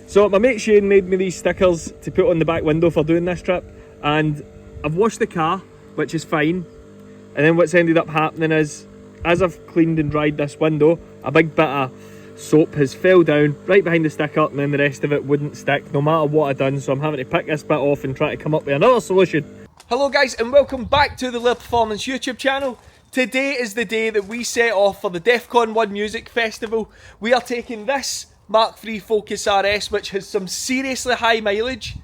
So my mate Shane made me these stickers to put on the back window for doing this trip, and I've washed the car, which is fine. And then what's ended up happening is, as I've cleaned and dried this window, a big bit of soap has fell down right behind the sticker, and then the rest of it wouldn't stick no matter what I've done, so I'm having to pick this bit off and try to come up with another solution. Hello guys, and welcome back to the Laird Performance YouTube channel. Today is the day that we set off for the Defqon 1 Music Festival. We are taking this MK3 Focus RS, which has some seriously high mileage,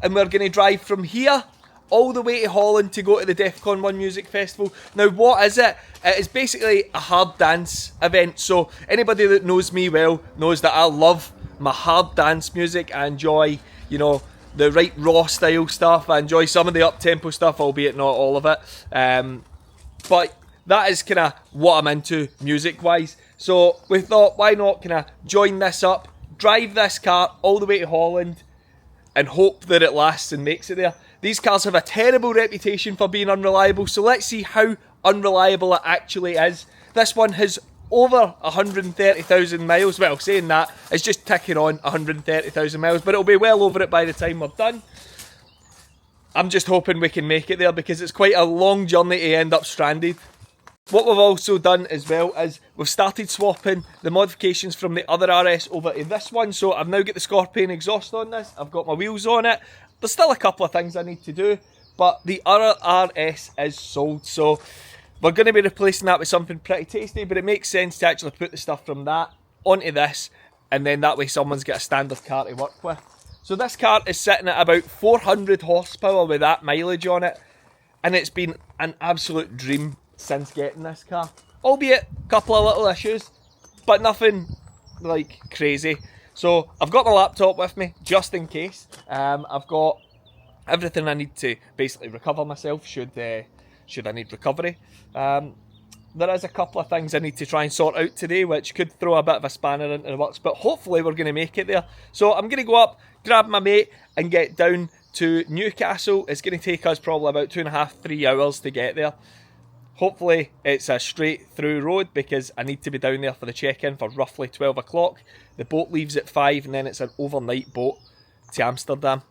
and we're going to drive from here all the way to Holland to go to the Defqon 1 Music Festival. Now what is it? It is basically a hard dance event, so anybody that knows me well knows that I love my hard dance music. I enjoy, you know, the right raw style stuff. I enjoy some of the up-tempo stuff, albeit not all of it. But that is kind of what I'm into music-wise. So we thought, why not kind of join this up, drive this car all the way to Holland, and hope that it lasts and makes it there. These cars have a terrible reputation for being unreliable, so let's see how unreliable it actually is. This one has over 130,000 miles. Well, saying that, it's just ticking on 130,000 miles, but it'll be well over it by the time we're done. I'm just hoping we can make it there because it's quite a long journey to end up stranded. What we've also done as well is we've started swapping the modifications from the other RS over to this one. So I've now got the Scorpion exhaust on this, I've got my wheels on it. There's still a couple of things I need to do, but the other RS is sold, so we're going to be replacing that with something pretty tasty, but it makes sense to actually put the stuff from that onto this, and then that way someone's got a standard car to work with. So this car is sitting at about 400 horsepower with that mileage on it, and it's been an absolute dream since getting this car. Albeit a couple of little issues, but nothing like crazy. So I've got my laptop with me just in case. I've got everything I need to basically recover myself should I need recovery. There is a couple of things I need to try and sort out today which could throw a bit of a spanner into the works, but hopefully we're going to make it there. So I'm going to go up, grab my mate and get down to Newcastle. It's going to take us probably about 2.5–3 hours to get there. Hopefully it's a straight through road because I need to be down there for the check-in for roughly 12 o'clock. The boat leaves at 5 and then it's an overnight boat to Amsterdam.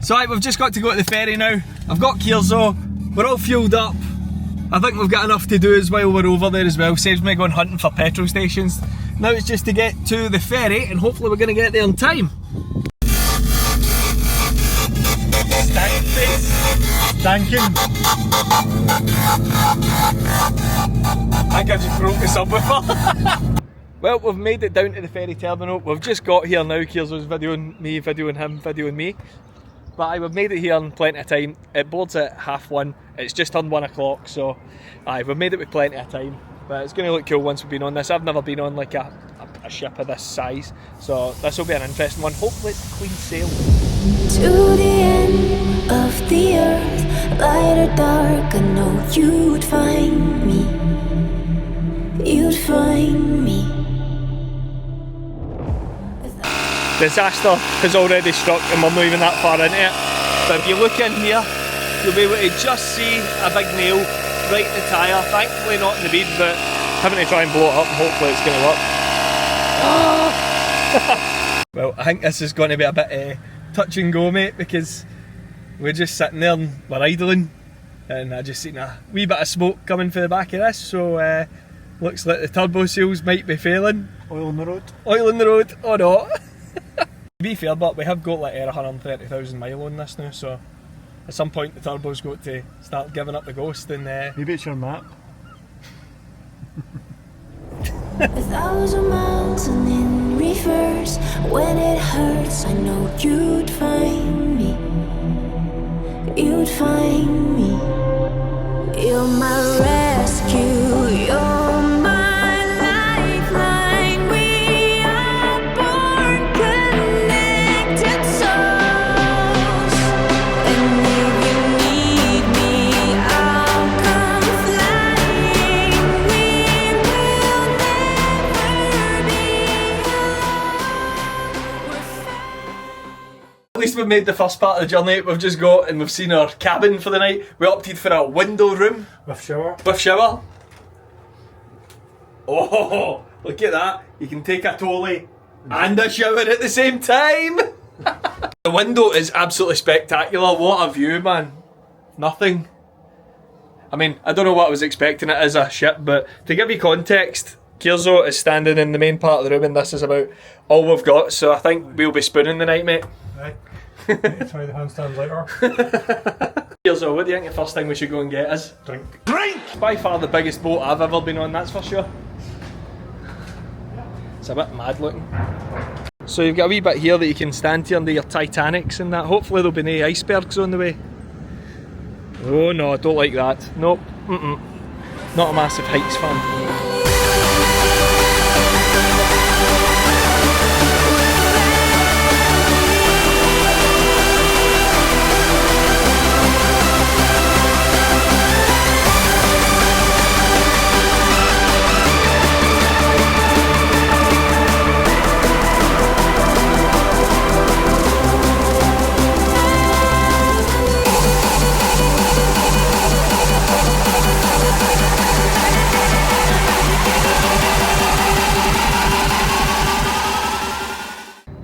So right, we've just got to go to the ferry now. I've got Kierzo, we're all fueled up. I think we've got enough to do as well, we're over there as well. Saves me going hunting for petrol stations. Now it's just to get to the ferry and hopefully we're going to get there in time. Stank face. Stankin'. I think I just broke the subwoofer. Well, we've made it down to the ferry terminal. We've just got here now. Kierzo's videoing me, videoing him, videoing me. But we've made it here in plenty of time. It boards at 1:30. It's just on 1 o'clock, so we've made it with plenty of time. But it's going to look cool once we've been on this. I've never been on like a ship of this size, so this will be an interesting one. Hopefully it's a clean sail. To the end of the earth, light or dark, I know you'd find me. You'd find me. Disaster has already struck and we're not even that far into it. But if you look in here, you'll be able to just see a big nail right in the tyre. Thankfully not in the bead, but having to try and blow it up and hopefully it's going to work. Well, I think this is going to be a bit touch and go, mate, because we're just sitting there and we're idling, and I just seen a wee bit of smoke coming from the back of this, so looks like the turbo seals might be failing. Oil on the road. Oil on the road, or not. To be fair, but we have got like 130,000 miles on this now, so at some point the turbo's got to start giving up the ghost and maybe it's your map. 1,000 miles and in reverse. When it hurts, I know you'd find me. You'd find me. You're my rescue. You're my lifeline. We are born connected souls. And if you need me, I'll come flying. We will we've made the first part of the journey. We've just got and we've seen our cabin for the night. We opted for a window room. With shower. With shower. Oh, look at that. You can take a tollie and a shower at the same time. The window is absolutely spectacular. What a view, man. Nothing. I mean, I don't know what I was expecting it as a ship, but to give you context, Kierzo is standing in the main part of the room and this is about all we've got, so I think we'll be spooning the night, mate. Right. Try the handstands later. Kierzo, what do you think the first thing we should go and get is? Drink. Drink! By far the biggest boat I've ever been on, that's for sure. It's a bit mad looking. So you've got a wee bit here that you can stand to under your Titanics and that. Hopefully there'll be no icebergs on the way. Oh no, I don't like that. Nope. Not a massive heights fan.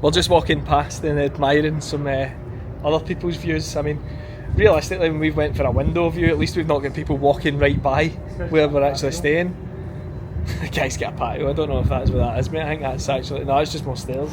We're just walking past and admiring some other people's views. I mean, realistically, when we went for a window view, at least we've not got people walking right by where we're actually staying. The guy's got a patio. I don't know if that's what that is, mate. I think that's actually... No, it's just more stairs.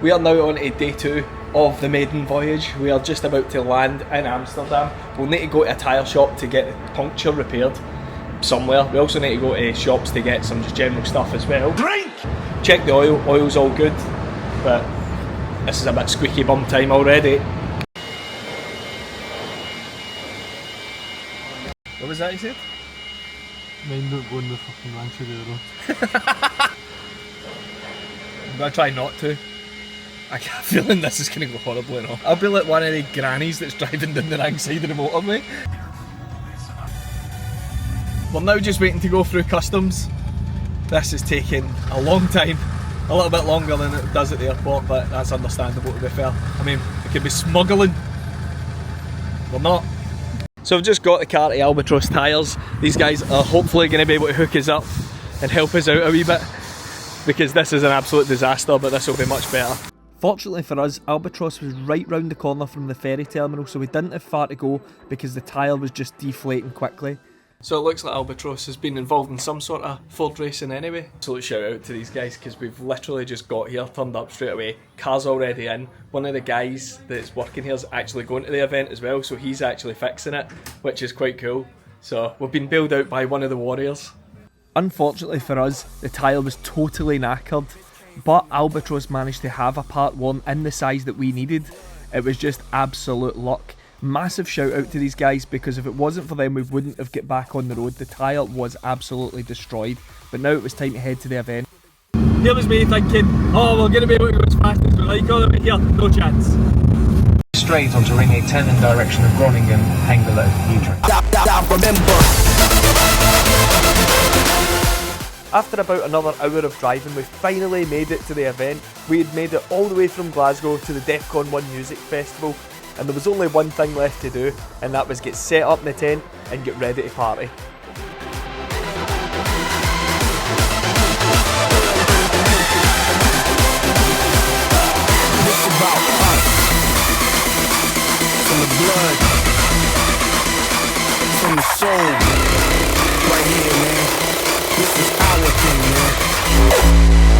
We are now on to day 2 of the maiden voyage. We are just about to land in Amsterdam. We'll need to go to a tyre shop to get the puncture repaired somewhere. We also need to go to shops to get some just general stuff as well. Drink! Check the oil, oil's all good, but this is a bit squeaky bum time already. What was that you said? Mind don't go in the fucking ranch of the road. I'm gonna try not to. I get a feeling this is going to go horribly now. I'll be like one of the grannies that's driving down the wrong side of the motorway. We're now just waiting to go through customs. This is taking a long time. A little bit longer than it does at the airport, but that's understandable to be fair. I mean, we could be smuggling. We're not. So I've just got the car to Albatros tyres. These guys are hopefully going to be able to hook us up and help us out a wee bit, because this is an absolute disaster, but this will be much better. Fortunately for us, Albatros was right round the corner from the ferry terminal, so we didn't have far to go because the tyre was just deflating quickly. So it looks like Albatros has been involved in some sort of Ford racing anyway. So let's shout out to these guys because we've literally just got here, turned up straight away, car's already in. One of the guys that's working here is actually going to the event as well, so he's actually fixing it, which is quite cool. So we've been bailed out by one of the warriors. Unfortunately for us, the tyre was totally knackered, but Albatros managed to have a part one in the size that we needed. It was just absolute luck. Massive shout out to these guys, because if it wasn't for them we wouldn't have got back on the road. The tyre was absolutely destroyed, but now it was time to head to the event. Here was me thinking, oh, we're going to be able to go as fast as we like all the way here. No chance. Straight onto Ring 810 in direction of Groningen, Hengelo, Utrecht. After about another hour of driving, we finally made it to the event. We had made it all the way from Glasgow to the Defqon 1 music festival, and there was only one thing left to do, and that was get set up in the tent and get ready to party. This about us, from the blood, from the soul, right here, man. This is our thing, man.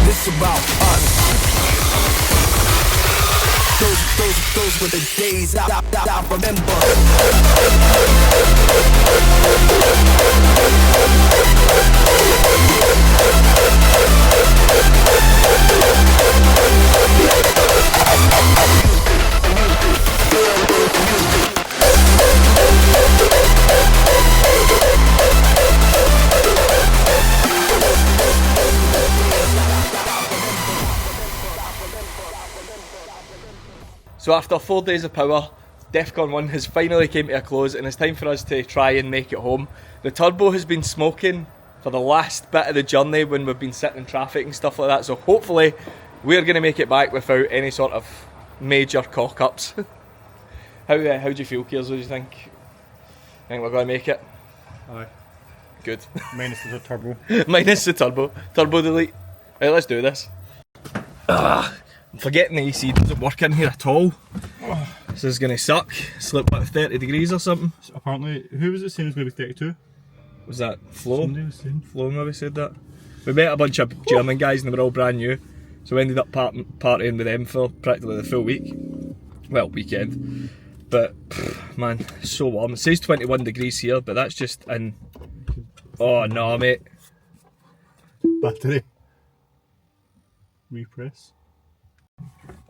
This about us. Those were the days I remember. So after 4 days of power, Defqon 1 has finally came to a close and it's time for us to try and make it home. The turbo has been smoking for the last bit of the journey when we've been sitting in traffic and stuff like that, so hopefully we're going to make it back without any sort of major cock-ups. How do you feel, Kears? What do you think? Think we're going to make it? Aye. Good. Minus the turbo. Minus the turbo. Turbo delete. Right, let's do this. I'm forgetting the AC doesn't work in here at all. This is going to suck. Slept at 30 degrees or something. So apparently, who was it saying was going to be 32? Was that Flo? Somebody was saying. Flo maybe said that. We met a bunch of German guys and they were all brand new. So we ended up partying with them for practically the full week. Well, weekend. But, man, it's so warm. It says 21 degrees here, but that's just in... Oh no, mate. Battery. Repress.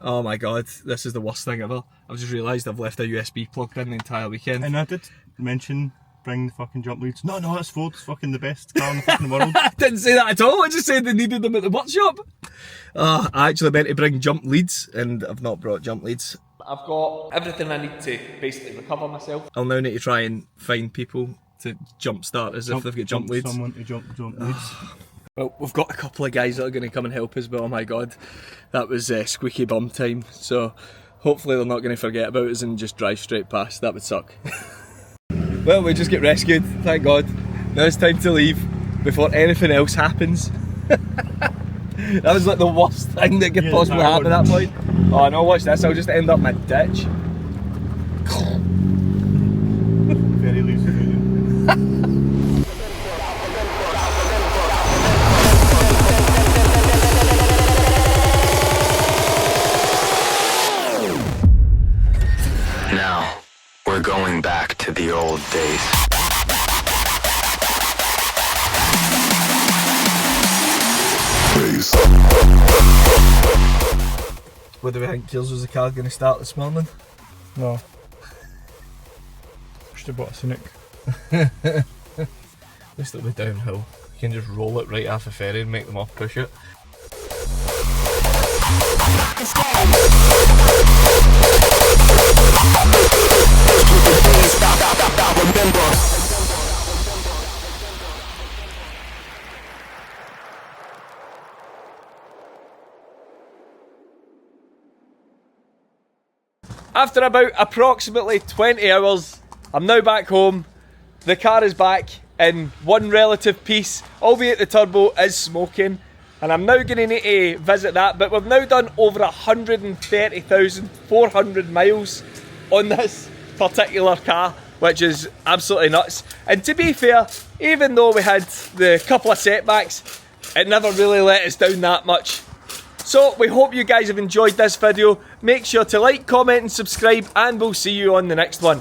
Oh my god, this is the worst thing ever. I've just realised I've left a USB plugged in the entire weekend. And I did mention bring the fucking jump leads. No, that's Ford's fucking the best car in the fucking world. I didn't say that at all, I just said they needed them at the workshop. I actually meant to bring jump leads and I've not brought jump leads. I've got everything I need to basically recover myself. I'll now need to try and find people to jump start as if they've got jump leads. Someone to jump leads. Well, we've got a couple of guys that are going to come and help us, but oh my god, that was squeaky bum time. So hopefully they're not going to forget about us and just drive straight past. That would suck. Well, we just get rescued, thank god. Now it's time to leave before anything else happens. That was like the worst thing that could possibly happen at that point. Oh no, watch this, I'll just end up in a ditch. Very loose. Now, we're going back to the old days. What do we think, Kears? Was the car going to start this morning? No. Should have bought a Scenic. At least it'll be downhill. You can just roll it right off the ferry and make them off push it. After about approximately 20 hours, I'm now back home. The car is back in one relative piece, albeit the turbo is smoking. And I'm now going to need to visit that, but we've now done over 130,400 miles on this particular car, which is absolutely nuts. And to be fair, even though we had the couple of setbacks, it never really let us down that much. So we hope you guys have enjoyed this video. Make sure to like, comment and subscribe, and we'll see you on the next one.